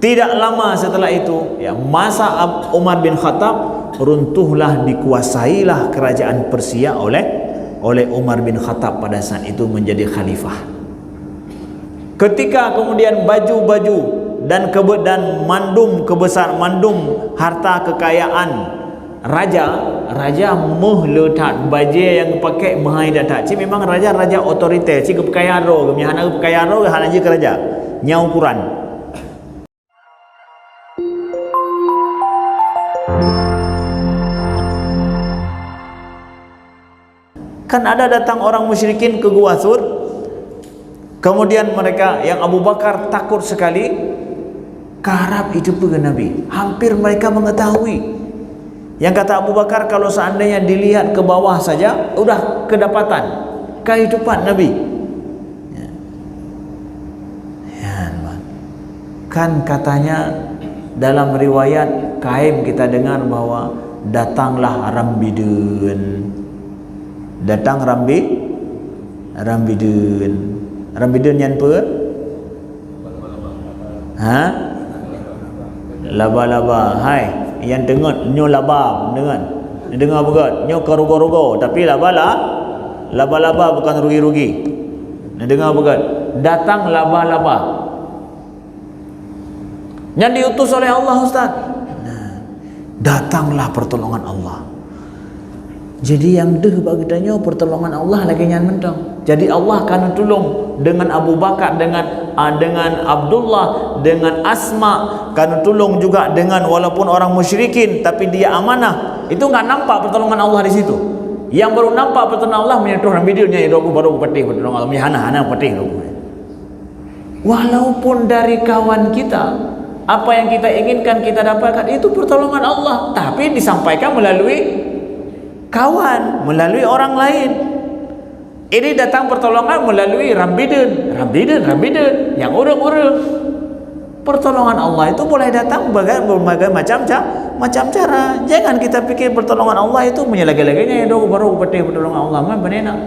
Tidak lama setelah itu, ya, masa Umar bin Khattab, runtuhlah, dikuasailah kerajaan Persia oleh Umar bin Khattab pada saat itu menjadi khalifah. Ketika kemudian baju-baju dan mandum harta kekayaan raja meletak baju yang pakai mahai datang. Ci memang raja otoriter, ci kekayaan ro, gemihana kekayaan ro hana je ke raja. Nyau ukuran. Kan ada datang orang musyrikin ke Gua Thur, kemudian mereka yang Abu Bakar takut sekali karab itu ke Nabi. Hampir mereka mengetahui. Yang kata Abu Bakar, kalau seandainya dilihat ke bawah saja udah kedapatan kehidupan Nabi. Kan katanya dalam riwayat Kaim kita dengar bahwa datanglah Rambidun. Datang Rambidun yang apa? Ha? Laba-laba. Hai, yang dengar nyo laba, dengar begat. Nyo karugo-rugo, tapi laba-laba bukan rugi-rugi. Dengar begat. Datang laba-laba. Yang diutus oleh Allah, Ustaz. Datanglah pertolongan Allah. Jadi yang deh bagi tanya pertolongan Allah lagi nyan mentang. Jadi Allah akan tolong dengan Abu Bakar, dengan Abdullah, dengan Asma, akan tolong juga dengan walaupun orang musyrikin tapi dia amanah. Itu enggak nampak pertolongan Allah di situ. Yang baru nampak pertolongan Allah menyentuh videonya itu aku baru peting pertolongan Allah hana peting. Walaupun dari kawan kita, apa yang kita inginkan kita dapatkan itu pertolongan Allah, tapi disampaikan melalui kawan, melalui orang lain. Ini datang pertolongan melalui Rambidun yang urung-urung. Pertolongan Allah itu boleh datang berbagai macam cara. Jangan kita pikir pertolongan Allah itu menyelagi-laginya itu baru berarti pertolongan Allah mah benar.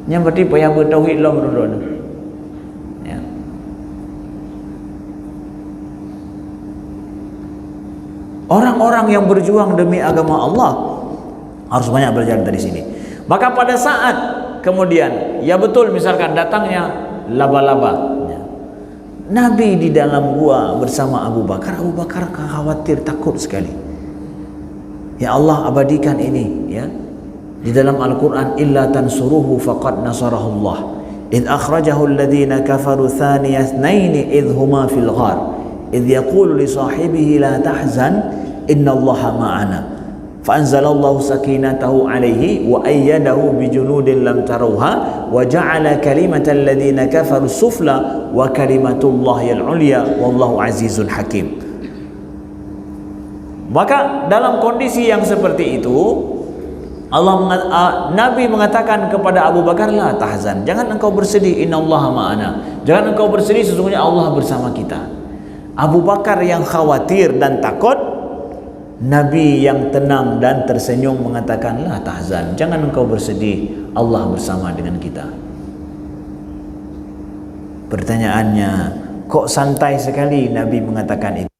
Yang berarti payah bertauhid lah menurut. Ya. Orang-orang yang berjuang demi agama Allah harus banyak belajar dari sini. Maka pada saat kemudian, ya betul, misalkan datangnya laba-laba, Nabi di dalam gua bersama Abu Bakar khawatir, takut sekali. Ya Allah abadikan ini, ya, di dalam Al-Quran, illa tansuruhu faqad nasarahullah idh akhrajahu alladhina kafaru thaniya ithnaini idh huma fil ghar idh yaqulu li sahibihi la tahzan innallaha ma'ana fa'anzalallahu sakinatahu alaihi wa ayyadahu bijunudin lam tarawha wa ja'ala kalimatal ladhina kafaru sufla wa kalimatullahi al-ulya wallahu azizun hakim. Maka dalam kondisi yang seperti itu Nabi mengatakan kepada Abu Bakar, la tahzan, jangan engkau bersedih, innallaha ma'ana, jangan engkau bersedih, sesungguhnya Allah bersama kita. Abu Bakar yang khawatir dan takut, Nabi yang tenang dan tersenyum mengatakan, la tahzan, jangan engkau bersedih, Allah bersama dengan kita. Pertanyaannya, kok santai sekali Nabi mengatakan itu?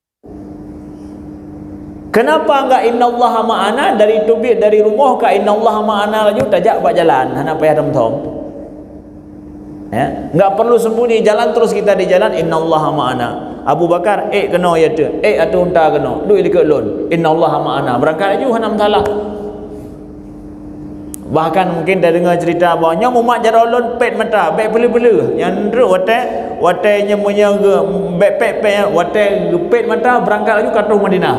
Kenapa enggak innallaha ma'ana dari tubik dari rumah ke innallaha ma'ana laju tajak buat jalan hana payah tom-tom. Ya, enggak perlu sembunyi, jalan terus kita di jalan innallaha ma'ana. Abu Bakar kena ya tu, atu unta kena duit dekat lon, innallaha ma'ana, berangkat laju hana masalah. Bahkan mungkin dah dengar cerita bahawa nya mumak jarolon pet mata bek belu-belu yang ndru wate nya punya bek pet wate pet mata berangkat laju katuh Madinah.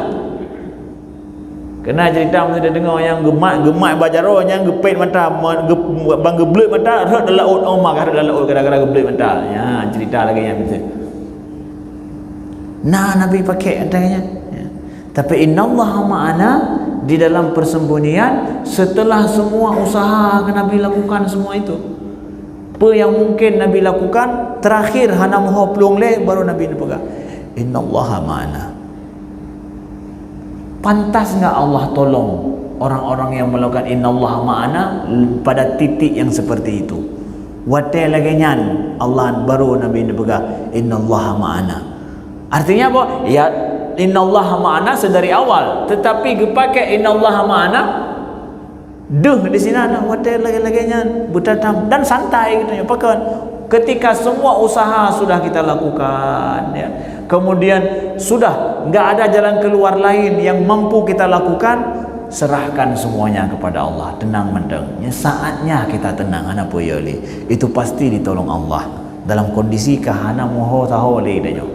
Kena cerita mesti dah dengar yang gemak bajaro yang gepet mata bang geblet mata rad dalam laut Umar dalam laut gara-gara geblet mata. Ya cerita lagi yang betul. Nah Nabi pakai katanya, ya. Tapi innallaha ma'ana di dalam persembunyian setelah semua usaha Nabi lakukan semua itu. Apa yang mungkin Nabi lakukan terakhir hana moho pelung le baru Nabi pegang innallaha ma'ana. Pantas enggak Allah tolong orang-orang yang melakukan innallaha ma'ana pada titik yang seperti itu? Wate lagi nyan Allah baru Nabi pegang innallaha ma'ana. Artinya apa? Ya, innallaha ma'ana sedari awal, tetapi dipakai innallaha ma'ana di sini ada hotel lagi-laginya butatam dan santai gitu ya. Pakai ketika semua usaha sudah kita lakukan ya, kemudian sudah nggak ada jalan keluar lain yang mampu kita lakukan, serahkan semuanya kepada Allah, tenang mendengnya. Saatnya kita tenang, ana poyoli itu pasti ditolong Allah dalam kondisi kahana moho tahole danyo.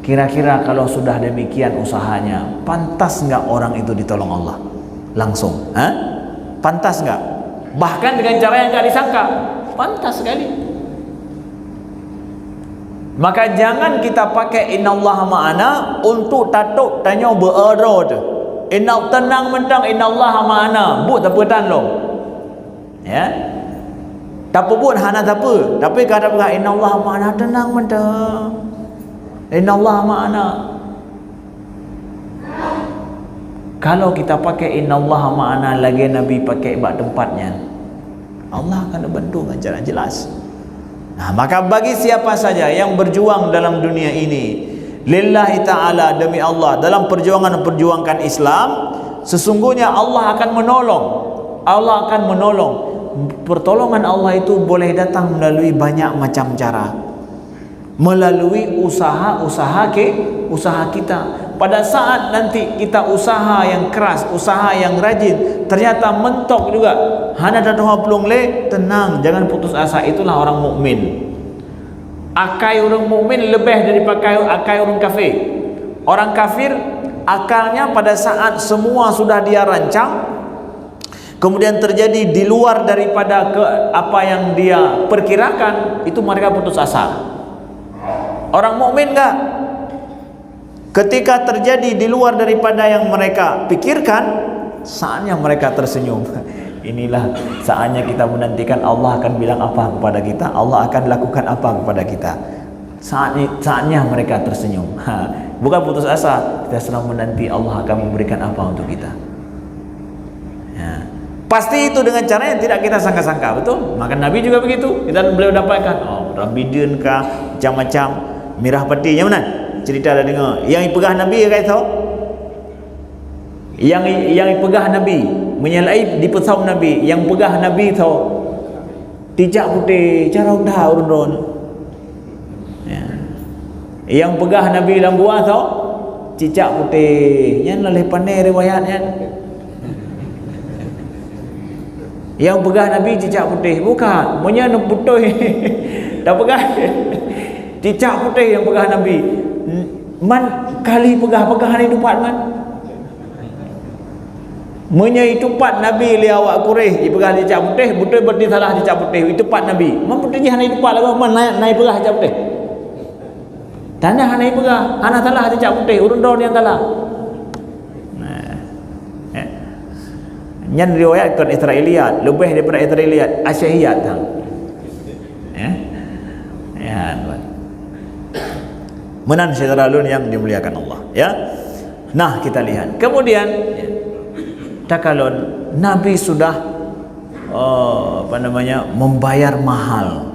Kira-kira kalau sudah demikian usahanya, pantas nggak orang itu ditolong Allah langsung? Pantas nggak? Bahkan dengan cara yang nggak disangka, pantas sekali. Maka jangan kita pakai innallaha ma'ana untuk tatuk tanya berada tu. Inna tenang mentang innallaha ma'ana, but apa tan lo. Ya. Tak pun hana tak apa, tapi kata berkata innallaha ma'ana, tenang mentang. Innallaha ma'ana. Kalau kita pakai innallaha ma'ana lagi Nabi pakai bak tempatnya, Allah akan bantu dengan cara jelas. Nah, maka bagi siapa saja yang berjuang dalam dunia ini lillahi ta'ala, demi Allah, dalam perjuangan Islam, sesungguhnya Allah akan menolong. Allah akan menolong. Pertolongan Allah itu boleh datang melalui banyak macam cara, melalui usaha kita. Pada saat nanti kita usaha yang keras, usaha yang rajin, ternyata mentok juga, hana datang pelung le, tenang, jangan putus asa. Itulah orang mukmin. Akai orang mukmin lebih daripada akai orang kafir. Orang kafir akalnya pada saat semua sudah dia rancang, kemudian terjadi di luar daripada apa yang dia perkirakan, itu mereka putus asa. Orang mukmin enggak. Ketika terjadi di luar daripada yang mereka pikirkan, saatnya mereka tersenyum. Inilah saatnya kita menantikan Allah akan bilang apa kepada kita, Allah akan lakukan apa kepada kita. Saatnya mereka tersenyum. Bukan putus asa, kita sedang menanti Allah akan memberikan apa untuk kita. Ya. Pasti itu dengan cara yang tidak kita sangka-sangka, betul? Maka Nabi juga begitu. Kita beliau dapatkan, Ramadan kah, macam-macam, mirah peti, yang mana? Cerita dah dengar. Yang pegah Nabi kata tahu? Yang pegah Nabi, menyalai di pesawat Nabi, yang pegah Nabi tahu. Tijak putih, cara dah urun. Ya. Yang pegah Nabi dalam buah tahu? Cicak putih. Yang lalih pandai riwayatnya. Yang pegah Nabi cicak putih, bukan. Punya putih. Dah pegah. Cicak putih yang pegah Nabi. Man kali pegah-pegah ni tupat man. Menyai tupat Nabi li awak Quraisy dipegah cicak putih, betul berarti salah cicak putih. Itu tupat Nabi. Man putih hanai tupat lah man naik pegah cicak putih. Tanah hanai pegah, ana salah cicak putih, urun daun yang salah. Nah. Nyan riwayatkan Israiliyat, lebih daripada Israiliyat, Asyhiyat hang. Ya, menan syaitanun yang dimuliakan Allah, ya. Nah, kita lihat. Kemudian takalon Nabi sudah membayar mahal.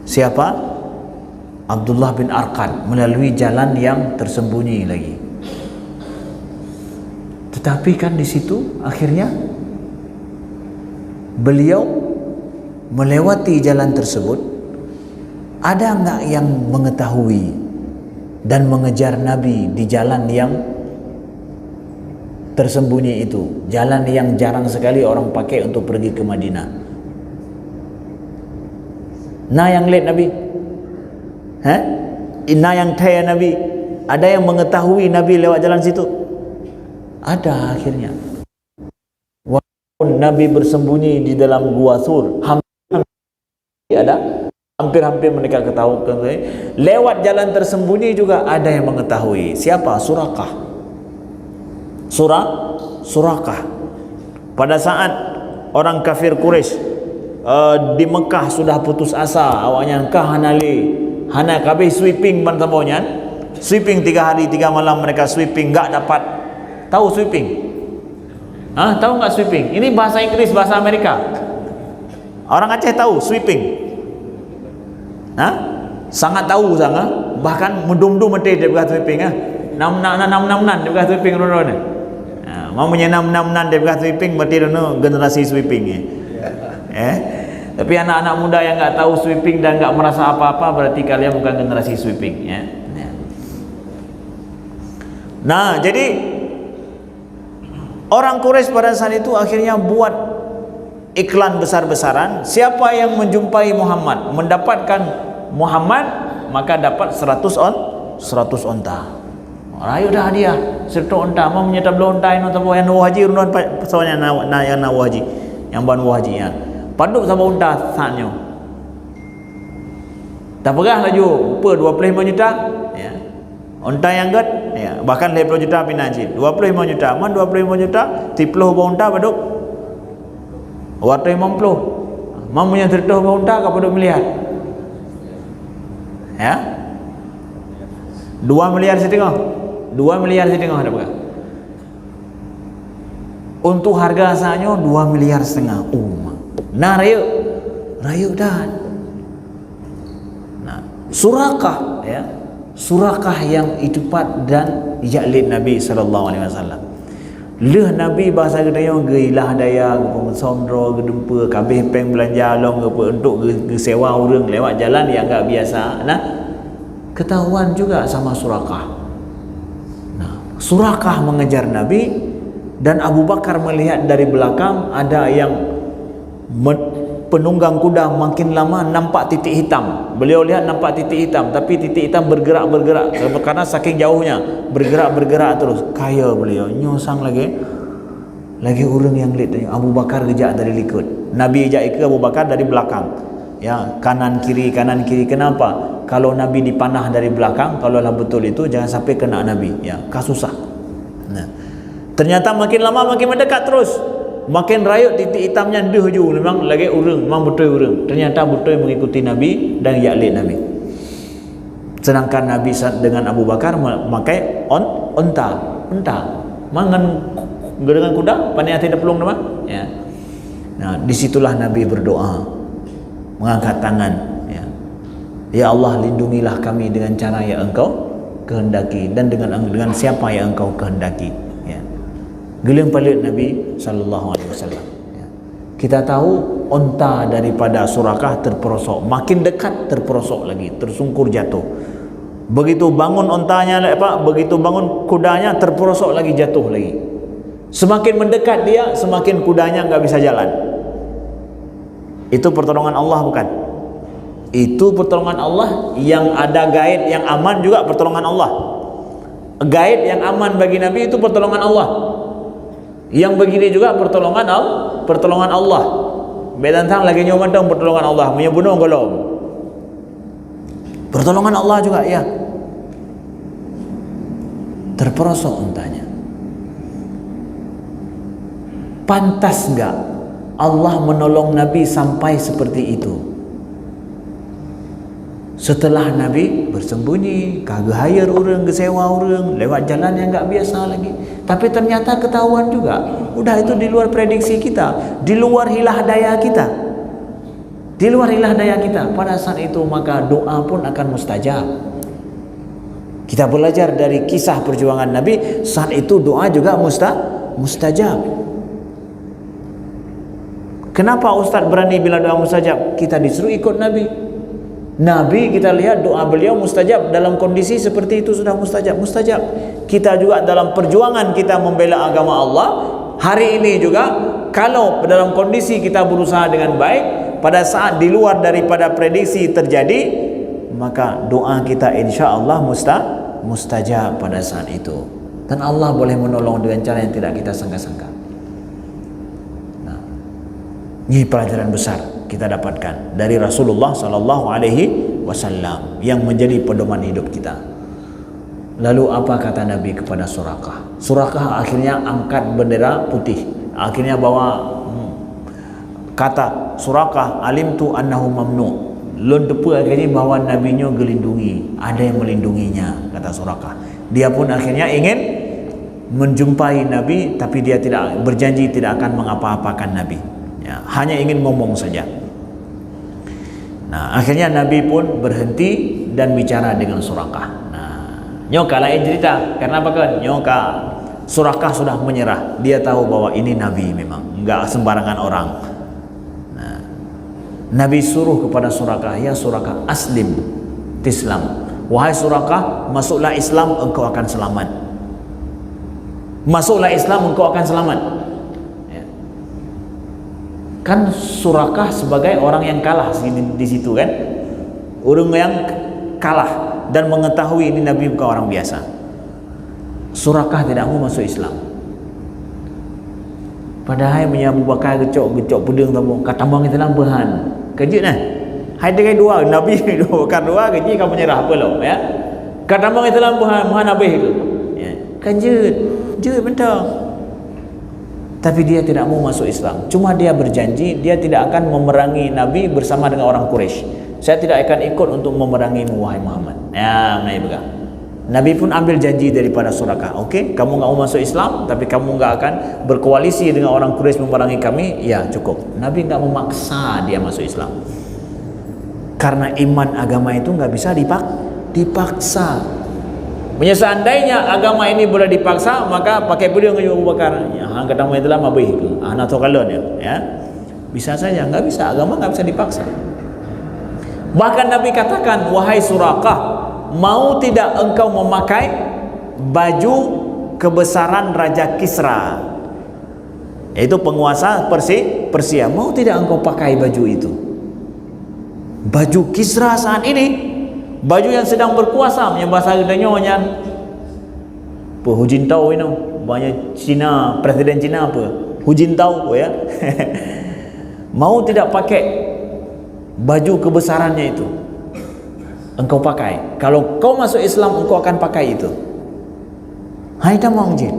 Siapa? Abdullah bin Arqad melalui jalan yang tersembunyi lagi. Tetapi kan di situ akhirnya beliau melewati jalan tersebut. Ada enggak yang mengetahui dan mengejar Nabi di jalan yang tersembunyi itu, jalan yang jarang sekali orang pakai untuk pergi ke Madinah? Nah yang lihat Nabi, nah yang tanya Nabi, ada yang mengetahui Nabi lewat jalan situ? Ada akhirnya. Walaupun Nabi bersembunyi di dalam gua Sur, hampir mereka ketahui. Lewat jalan tersembunyi juga ada yang mengetahui. Siapa? Surakah. Pada saat orang kafir Quraisy di Mekah sudah putus asa, awaknya kah hana kabeh sweeping bantamonya. Sweeping 3 hari 3 malam mereka sweeping, enggak dapat. Tahu sweeping? Tahu enggak sweeping? Ini bahasa Inggris, bahasa Amerika. Orang Aceh tahu sweeping. sangat tahu sangat, bahkan mendum-dum mati dia berkata sweeping nam-nam-nan dia berkata sweeping ron-ron mau punya nam-nam-nan dia berkata sweeping berarti generasi sweeping tapi anak-anak muda yang enggak tahu sweeping dan enggak merasa apa-apa berarti kalian bukan generasi sweeping ya. Nah, jadi orang Quraisy pada saat itu akhirnya buat iklan besar-besaran, siapa yang menjumpai Muhammad, mendapatkan Muhammad, maka dapat 100 onta. Rayu dah hadiah 100 onta, mau menyerta belum onta ini atau yang nawa haji runduan pesawatnya yang nawa haji, yang ban haji ya. Paduk sama onta saatnya. Tak pegah laju, per 25 juta ya. Onta yang gad ya, bahkan 50 juta pinajin. 25 juta, man 25 juta, 30 onta paduk. Waktu 50. Mam punya 30 onta kau paduk miliar. Ya. 2 miliar setengah. 2 miliar setengah ada berapa? Untuk harga asalnya 2 miliar setengah. Nah, rayu dah. Nah, Surakah ya. Surakah yang itupat dan jalid Nabi sallallahu alaihi wasallam. Leh Nabi bahasa gedanya geilah daya ke sondro ke dempa kabeh peng belanja long ke untuk ke sewa orang lewat jalan yang enggak biasa. Nah, ketahuan juga sama Surakah. Nah, Surakah mengejar Nabi dan Abu Bakar melihat dari belakang ada yang penunggang kuda makin lama nampak titik hitam. Beliau lihat nampak titik hitam, tapi titik hitam bergerak karena saking jauhnya bergerak terus. Kaya beliau nyosang lagi orang yang lihat Abu Bakar kejak dari likut. Nabi ejak ke Abu Bakar dari belakang. Ya, kanan kiri. Kenapa? Kalau Nabi dipanah dari belakang, kalaulah betul itu jangan sampai kena Nabi. Ya, kasusah. Nah, ternyata makin lama makin mendekat terus. Makin rayut titik hitamnya deh je memang lagi orang, memang betul orang. Ternyata betul mengikuti Nabi dan yaklid Nabi. Sedangkan Nabi dengan Abu Bakar memakai onta. Mangan dengan kuda, pandai tidak pelung nama. Ya. Nah, disitulah Nabi berdoa, mengangkat tangan. Ya Allah, lindungilah kami dengan cara yang Engkau kehendaki dan dengan siapa yang Engkau kehendaki. Geling palit Nabi sallallahu alaihi wasallam. Kita tahu onta daripada Surakah terperosok, makin dekat terperosok lagi, tersungkur jatuh. Begitu bangun ontanya begitu bangun kudanya terperosok lagi, jatuh lagi. Semakin mendekat dia, semakin kudanya enggak bisa jalan. Itu pertolongan Allah bukan? Itu pertolongan Allah. Yang ada gaib yang aman juga pertolongan Allah. Gaib yang aman bagi Nabi itu pertolongan Allah. Yang begini juga pertolongan Allah. Bedantang lagi nyoman tang pertolongan Allah, menyebunuh golong. Pertolongan Allah juga ya. Terperosok untanya. Pantas enggak Allah menolong Nabi sampai seperti itu? Setelah Nabi bersembunyi, kagak hire orang, kesewa orang, lewat jalan yang enggak biasa lagi. Tapi ternyata ketahuan juga. Udah itu di luar prediksi kita, di luar hilah daya kita. Di luar hilah daya kita. Pada saat itu maka doa pun akan mustajab. Kita belajar dari kisah perjuangan Nabi, saat itu doa juga mustajab. Kenapa Ustaz berani bila doa mustajab? Kita disuruh ikut Nabi. Nabi kita lihat doa beliau mustajab, dalam kondisi seperti itu sudah mustajab. Kita juga dalam perjuangan kita membela agama Allah hari ini juga, kalau dalam kondisi kita berusaha dengan baik, pada saat di luar daripada prediksi terjadi, maka doa kita insya Allah mustajab pada saat itu, dan Allah boleh menolong dengan cara yang tidak kita sangka-sangka. Nah, ini pelajaran besar kita dapatkan dari Rasulullah sallallahu alaihi wasallam yang menjadi pedoman hidup kita. Lalu apa kata Nabi kepada Surakah? Surakah akhirnya angkat bendera putih. Akhirnya bawa kata Surakah, alimtu annahu mamnu. Lon depu akhirnya bahwa nabinya gelindungi, ada yang melindunginya, kata Surakah. Dia pun akhirnya ingin menjumpai Nabi, tapi dia tidak berjanji tidak akan mengapa-apakan Nabi. Ya, hanya ingin ngomong saja. Nah, akhirnya Nabi pun berhenti dan bicara dengan Surakah. Nah, nyoka lain cerita. Karena apa kan? Nyoka Surakah sudah menyerah. Dia tahu bahwa ini Nabi memang, enggak sembarangan orang. Nah, Nabi suruh kepada Surakah, ya Surakah, aslim, Islam. Wahai Surakah, masuklah Islam, engkau akan selamat. Masuklah Islam, engkau akan selamat. Ya. Kan Surakah sebagai orang yang kalah di situ kan, orang yang kalah dan mengetahui ini Nabi bukan orang biasa. Surakah tidak mau masuk Islam. Padahal punya Abu Bakar gecok puding tamu kata bang itu lambahan. Kejut nah. Hai dengan dua Nabi dua Bakar dua keji kamu menyerah apa lo ya. Kata bang itu lambahan mahan Nabi itu. Ya. Kejut bentar. Tapi dia tidak mau masuk Islam. Cuma dia berjanji dia tidak akan memerangi Nabi bersama dengan orang Quraisy. Saya tidak akan ikut untuk memerangimu wahai Muhammad. Ya, Nabi pegang. Nabi pun ambil janji daripada Surakah. Okey, kamu enggak mau masuk Islam, tapi kamu enggak akan berkoalisi dengan orang Quraisy memerangi kami. Ya, cukup. Nabi enggak memaksa dia masuk Islam. Karena iman agama itu enggak bisa dipaksa. Seandainya agama ini boleh dipaksa, maka pakai beliau dengan Abu Bakar. Ya, hang ketemu itu lama bih itu. Anak tokalon ya. Bisa saja, enggak bisa. Agama enggak bisa dipaksa. Bahkan Nabi katakan, wahai Surakah, mau tidak engkau memakai baju kebesaran Raja Kisra, yaitu penguasa Persia, mau tidak engkau pakai baju itu? Baju Kisra saat ini, baju yang sedang berkuasa, yang bahasa gedenya Hu Jintao ini, banyak Cina, presiden Cina apa? Hu Jintao ya. Mau tidak pakai baju kebesarannya itu? Engkau pakai. Kalau kau masuk Islam, engkau akan pakai itu. Hai tamang jin.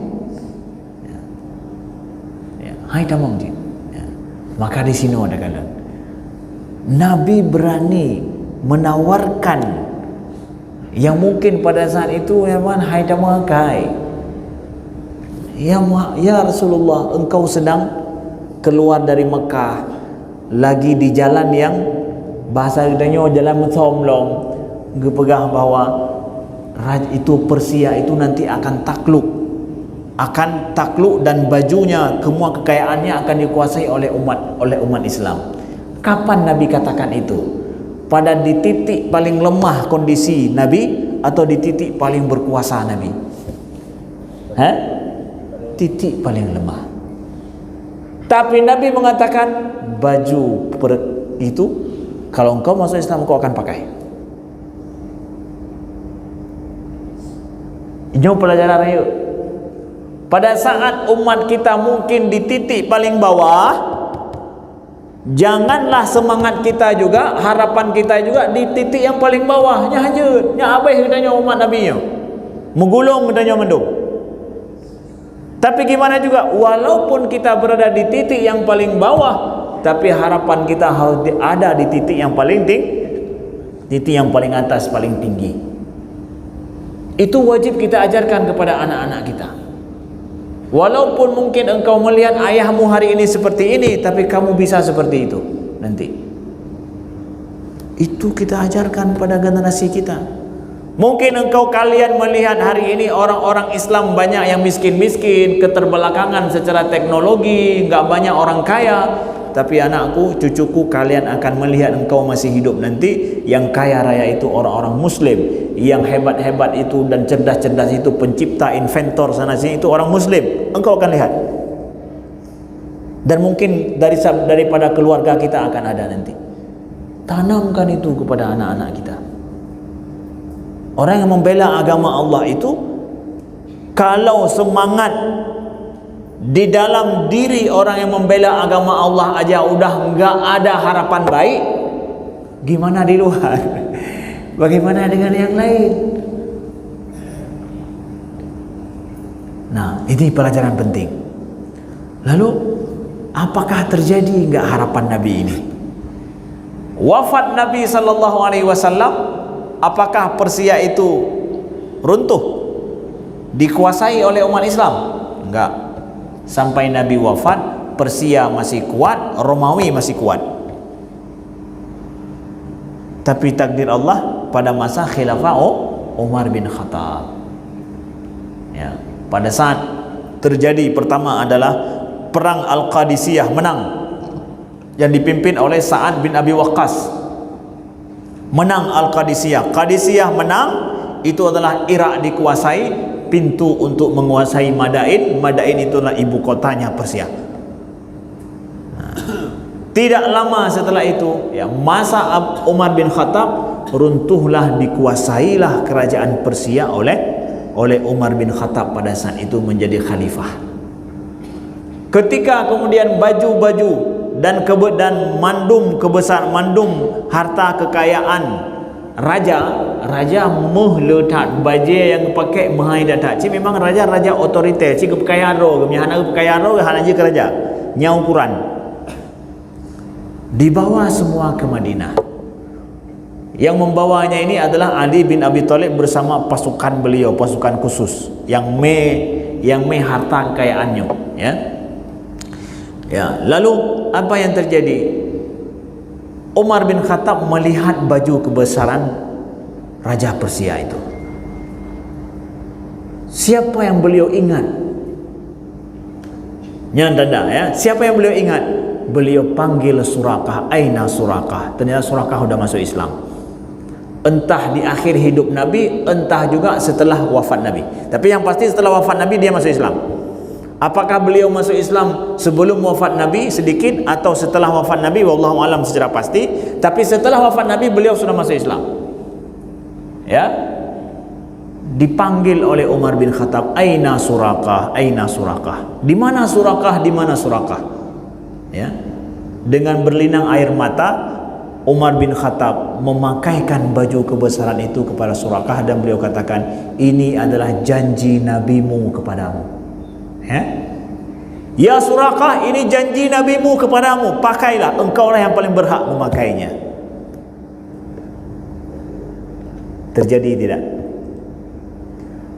Hai tamang jin. Maka di sini ada kata Nabi berani menawarkan yang mungkin pada saat itu memang hai tamang kai. Ya Rasulullah, engkau sedang keluar dari Mekah, lagi di jalan yang bahasa kitanya jalan somlong. Gepegah bahwa itu Persia itu nanti akan takluk dan bajunya, semua kekayaannya akan dikuasai oleh umat Islam. Kapan Nabi katakan itu? Pada di titik paling lemah kondisi Nabi atau di titik paling berkuasa Nabi? Titik paling lemah. Tapi Nabi mengatakan baju itu kalau engkau masuk Islam engkau akan pakai. Ini pelajaran yuk. Pada saat umat kita mungkin di titik paling bawah, janganlah semangat kita juga, harapan kita juga di titik yang paling bawah. Nya hajut, nya abih katanya umat Nabi nya. Menggulung katanya mendung. Tapi gimana juga, walaupun kita berada di titik yang paling bawah, tapi harapan kita harus ada di titik yang paling tinggi, titik yang paling atas, paling tinggi. Itu wajib kita ajarkan kepada anak-anak kita. Walaupun mungkin engkau melihat ayahmu hari ini seperti ini, tapi kamu bisa seperti itu nanti. Itu kita ajarkan pada generasi kita. Mungkin kalian melihat hari ini orang-orang Islam banyak yang miskin-miskin, keterbelakangan secara teknologi, enggak banyak orang kaya. Tapi anakku, cucuku, kalian akan melihat engkau masih hidup nanti, yang kaya raya itu orang-orang Muslim, yang hebat-hebat itu dan cerdas-cerdas itu, pencipta, inventor sana sini itu orang Muslim. Engkau akan lihat. Dan mungkin daripada keluarga kita akan ada nanti. Tanamkan itu kepada anak-anak kita. Orang yang membela agama Allah itu, kalau semangat di dalam diri orang yang membela agama Allah aja udah enggak ada harapan baik, gimana di luar? Bagaimana dengan yang lain? Nah, ini pelajaran penting. Lalu, apakah terjadi enggak harapan Nabi ini? Wafat Nabi SAW, apakah Persia itu runtuh, dikuasai oleh umat Islam? Enggak. Sampai Nabi wafat, Persia masih kuat, Romawi masih kuat. Tapi takdir Allah, pada masa khilafah Umar bin Khattab. Ya, pada saat terjadi pertama adalah perang Al-Qadisiyah, menang, yang dipimpin oleh Sa'ad bin Abi Waqqas. Menang Al-Qadisiyah. Qadisiyah menang, itu adalah Irak dikuasai, pintu untuk menguasai Madain. Madain itulah ibu kotanya Persia. Tidak lama setelah itu, ya, masa Umar bin Khattab, runtuhlah, dikuasailah kerajaan Persia oleh Umar bin Khattab pada saat itu menjadi khalifah. Ketika kemudian baju-baju dan mandum harta kekayaan raja meletak baju yang pakai mahai datang. Ci memang raja otoriter, ci kekayaan ro, anak kekayaan ro hanya je kerja nyau ukuran. Dibawa semua ke Madinah. Yang membawanya ini adalah Ali bin Abi Thalib bersama pasukan beliau, pasukan khusus yang harta kekayaannya, ya. Ya, lalu apa yang terjadi? Umar bin Khattab melihat baju kebesaran Raja Persia itu. Siapa yang beliau ingat? Nyanda, ya. Siapa yang beliau ingat? Beliau panggil Surakah. Aina Surakah? Ternyata Surakah sudah masuk Islam. Entah di akhir hidup Nabi, entah juga setelah wafat Nabi. Tapi yang pasti setelah wafat Nabi dia masuk Islam. Apakah beliau masuk Islam sebelum wafat Nabi sedikit atau setelah wafat Nabi, wallahu alam secara pasti. Tapi setelah wafat Nabi beliau sudah masuk Islam. Ya. Dipanggil oleh Umar bin Khattab, aina Surakah? Aina Surakah? Di mana Surakah? Di mana Surakah? Ya. Dengan berlinang air mata, Umar bin Khattab memakaikan baju kebesaran itu kepada Surakah dan beliau katakan, ini adalah janji nabimu kepadamu. Ya Surakah, ini janji nabimu kepadamu, pakailah, engkaulah yang paling berhak memakainya. Terjadi tidak?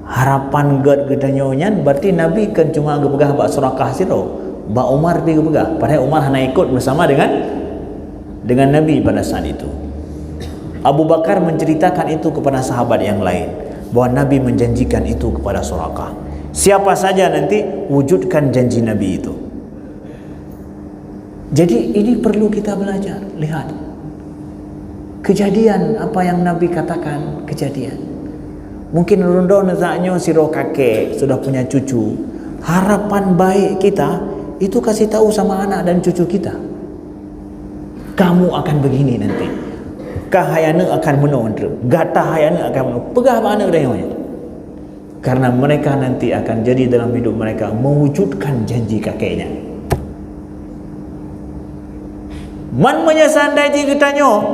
Harapan gedanyonyan berarti Nabi kan cuma gepegah bak Surakah siro, bak Umar pergi gepegah, padahal Umar hanya ikut bersama dengan Nabi pada saat itu. Abu Bakar menceritakan itu kepada sahabat yang lain, bahwa Nabi menjanjikan itu kepada Surakah. Siapa saja nanti wujudkan janji Nabi itu. Jadi ini perlu kita belajar. Lihat kejadian apa yang Nabi katakan, kejadian. Mungkin rondo nazaknya siro kakek sudah punya cucu. Harapan baik kita itu kasih tahu sama anak dan cucu kita, kamu akan begini nanti, kahayana akan menontre, gata hayana akan menontre, pegah mana udahnya. Karena mereka nanti akan jadi dalam hidup mereka mewujudkan janji kakeknya. Man menyesandai kitanya,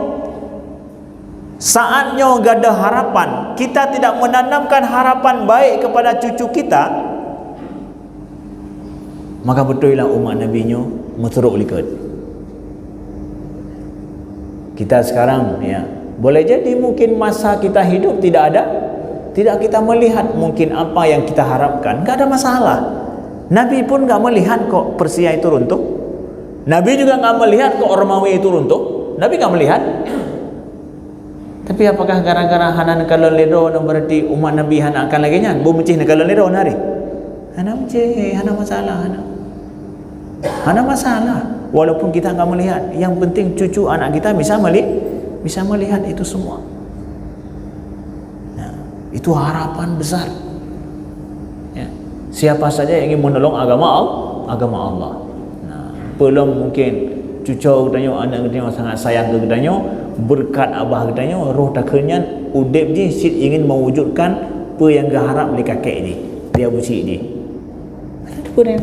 saatnya gada harapan, kita tidak menanamkan harapan baik kepada cucu kita, maka betullah umat Nabi-Nya meteruk likut. Kita sekarang, ya, boleh jadi mungkin masa kita hidup tidak kita melihat mungkin apa yang kita harapkan, enggak ada masalah. Nabi pun enggak melihat kok Persia itu runtuh. Nabi juga enggak melihat kok Romawi itu runtuh. Nabi enggak melihat. Tapi apakah gara-gara hanan kalau ledo berarti umat Nabi hana akan lagi nya? Bu mencih kalau ledo nari. Hana mencih, hana masalah, hana masalah. Walaupun kita enggak melihat, yang penting cucu anak kita bisa melihat itu semua. Nah, itu harapan besar. Ya. Siapa saja yang ingin menolong agama Allah. Nah, belum mungkin cucu katanya, anak katanya sangat sayang ke katanya, berkat abah katanya, roh takenyan udep je sit ingin mewujudkan apa yang dia harap di kakek ni, dia buci ni. Ada apa dia?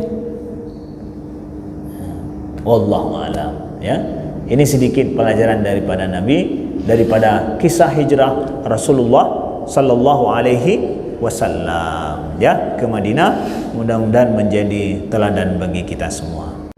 Wallahu a'lam, ya. Ini sedikit pelajaran daripada Nabi, daripada kisah hijrah Rasulullah sallallahu alaihi wasallam, ya, ke Madinah. Mudah-mudahan menjadi teladan bagi kita semua.